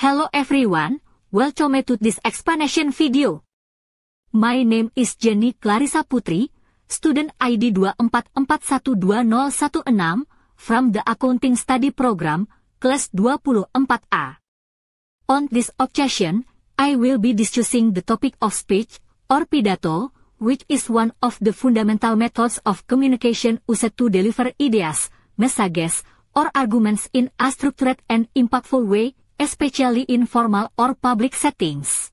Hello everyone, welcome to this explanation video. My name is Jenny Clarissa Putri, student ID 244120116 from the Accounting Study Program, kelas 24A. On this occasion, I will be discussing the topic of speech, or pidato, which is one of the fundamental methods of communication used to deliver ideas, messages, or arguments in a structured and impactful way, especially in formal or public settings.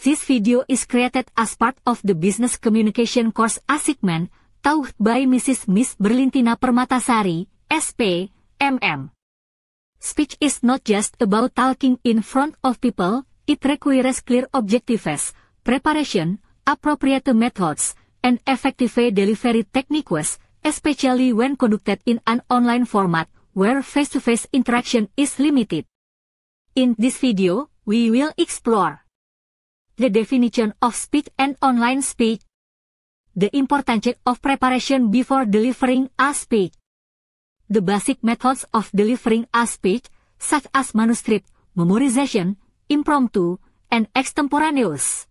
This video is created as part of the Business Communication course assignment taught by Mrs. Miss Berlintina Permatasari, SP, MM. Speech is not just about talking in front of people, it requires clear objectives, preparation, appropriate methods, and effective delivery techniques, especially when conducted in an online format, where face-to-face interaction is limited. In this video, we will explore the definition of speech and online speech, the importance of preparation before delivering a speech, the basic methods of delivering a speech, such as manuscript, memorization, impromptu, and extemporaneous.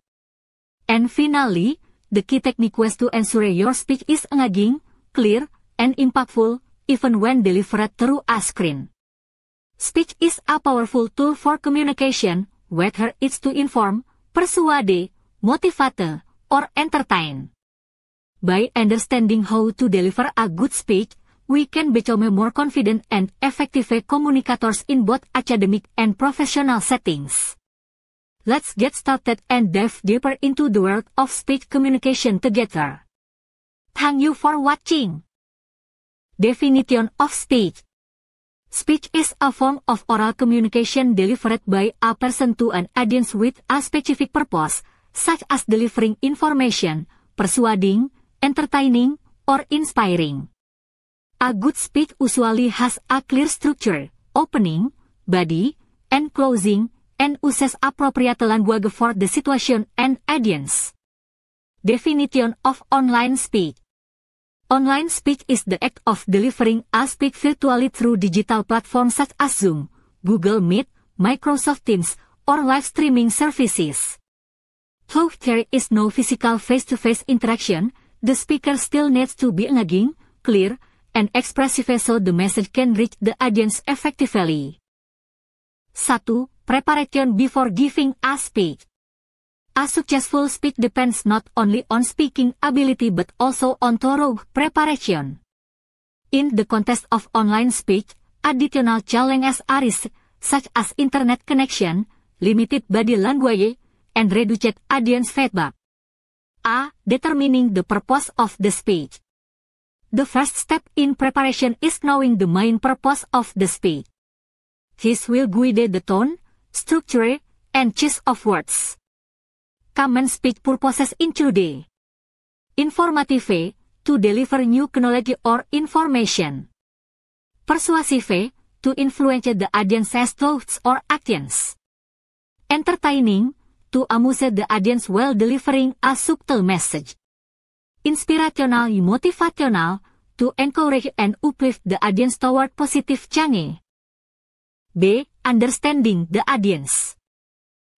And finally, the key techniques to ensure your speech is engaging, clear, and impactful, even when delivered through a screen. Speech is a powerful tool for communication, whether it's to inform, persuade, motivate, or entertain. By understanding how to deliver a good speech, we can become more confident and effective communicators in both academic and professional settings. Let's get started and dive deeper into the world of speech communication together. Thank you for watching. Definition of speech. Speech is a form of oral communication delivered by a person to an audience with a specific purpose, such as delivering information, persuading, entertaining, or inspiring. A good speech usually has a clear structure, opening, body, and closing, and uses appropriate language for the situation and audience. Definition of online speech. Online speech is the act of delivering a speech virtually through digital platforms such as Zoom, Google Meet, Microsoft Teams, or live streaming services. Though there is no physical face-to-face interaction, the speaker still needs to be engaging, clear, and expressive so the message can reach the audience effectively. 1. Preparation before giving a speech. A successful speech depends not only on speaking ability but also on thorough preparation. In the context of online speech, additional challenges arise, such as internet connection, limited body language, and reduced audience feedback. A. Determining the purpose of the speech. The first step in preparation is knowing the main purpose of the speech. This will guide the tone, structure, and choice of words. Common speech purposes include informative, to deliver new knowledge or information. Persuasive, to influence the audience's thoughts or actions. Entertaining, to amuse the audience while delivering a subtle message. Inspirational, motivational, to encourage and uplift the audience toward positive change. B. Understanding the audience.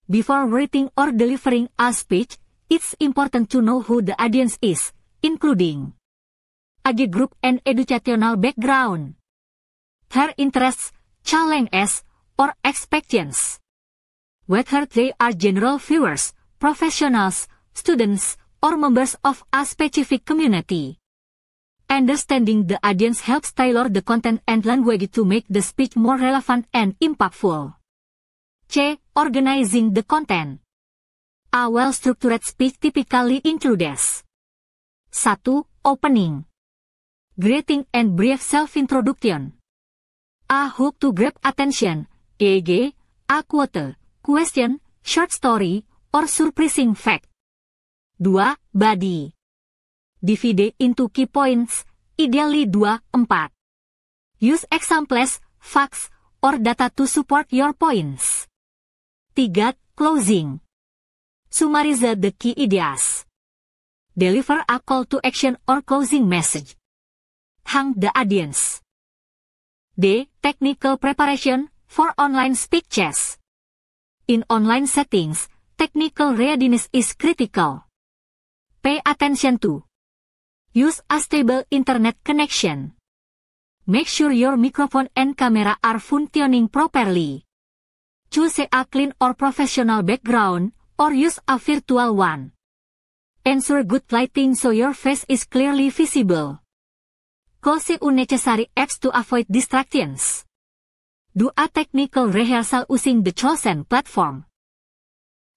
Before writing or delivering a speech, it's important to know who the audience is, including age group and educational background, their interests, challenges, or expectations, whether they are general viewers, professionals, students, or members of a specific community. Understanding the audience helps tailor the content and language to make the speech more relevant and impactful. C. Organizing the content. A well-structured speech typically includes 1. Opening, greeting and brief self-introduction. A hook to grab attention, e.g., a quote, question, short story, or surprising fact. 2. Body. Divide into key points, ideally 2-4. Use examples, facts, or data to support your points. 3. Closing. Summarize the key ideas. Deliver a call to action or closing message. Thank the audience. D. Technical preparation for online speeches. In online settings, technical readiness is critical. Pay attention to. Use a stable internet connection. Make sure your microphone and camera are functioning properly. Choose a clean or professional background, or use a virtual one. Ensure good lighting so your face is clearly visible. Close unnecessary apps to avoid distractions. Do a technical rehearsal using the chosen platform.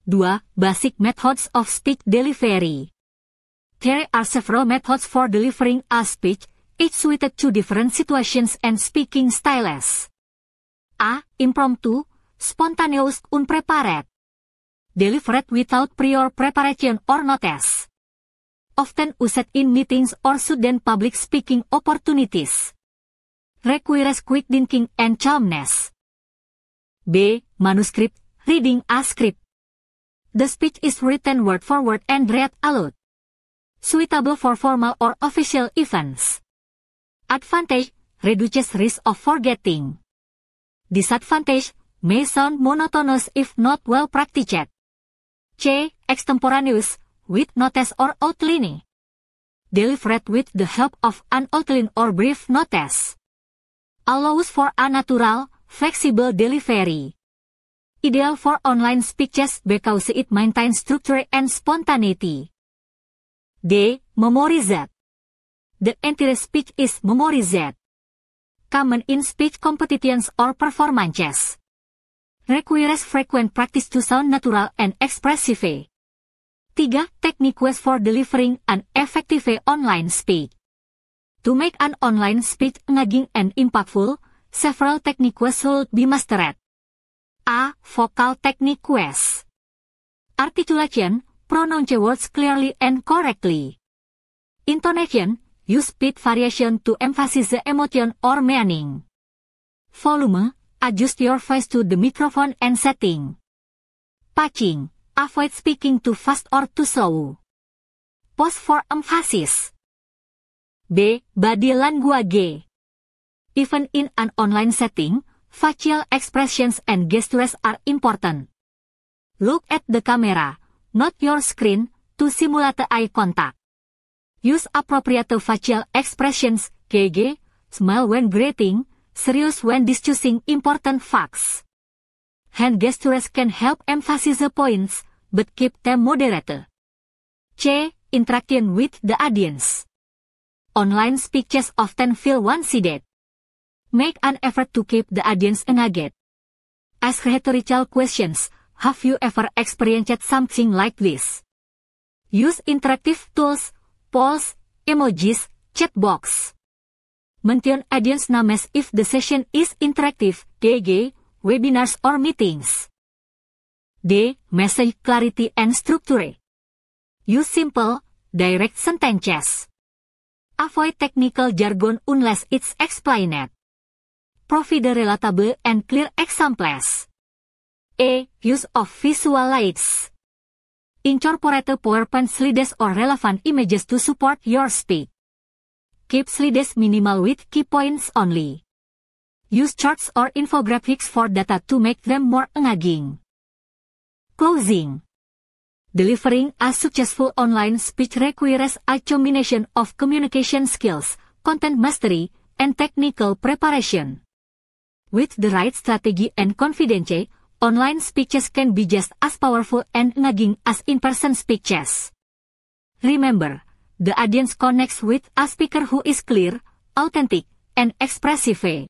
2. Basic methods of speech delivery. There are several methods for delivering a speech, each suited to different situations and speaking styles. A. Impromptu, spontaneous, unprepared. Delivered without prior preparation or notice. Often used in meetings or sudden public speaking opportunities. Requires quick thinking and calmness. B. Manuscript, reading a script. The speech is written word for word and read aloud. Suitable for formal or official events. Advantage, reduces risk of forgetting. Disadvantage, may sound monotonous if not well practiced. C. Extemporaneous, with notice or outline. Delivered with the help of an outline or brief notice. Allows for a natural, flexible delivery. Ideal for online speeches because it maintains structure and spontaneity. D. Memorized. The entire speech is memorized. Common in speech competitions or performances. Requires frequent practice to sound natural and expressive. 3. Techniques for delivering an effective online speech. To make an online speech engaging and impactful, several techniques should be mastered. A. Vocal techniques. Articulation, pronounce words clearly and correctly. Intonation, use pitch variation to emphasize the emotion or meaning. Volume, adjust your voice to the microphone and setting. Pitching, avoid speaking too fast or too slow. Pause for emphasis. B. Body language. Even in an online setting, facial expressions and gestures are important. Look at the camera, not your screen, to simulate eye contact. Use appropriate facial expressions, e.g., smile when greeting, serious when discussing important facts. Hand gestures can help emphasize the points, but keep them moderate. C. Interaction with the audience. Online speeches often feel one-sided. Make an effort to keep the audience engaged. Ask rhetorical questions. Have you ever experienced something like this? Use interactive tools, polls, emojis, chat box. Mention audience names if the session is interactive, e.g., webinars or meetings. D. Message clarity and structure. Use simple, direct sentences. Avoid technical jargon unless it's explained. Provide relatable and clear examples. A. Use of visual aids. Incorporate PowerPoint slides or relevant images to support your speech. Keep slides minimal with key points only. Use charts or infographics for data to make them more engaging. Closing. Delivering a successful online speech requires a combination of communication skills, content mastery, and technical preparation. With the right strategy and confidence, online speeches can be just as powerful and engaging as in-person speeches. Remember, the audience connects with a speaker who is clear, authentic, and expressive.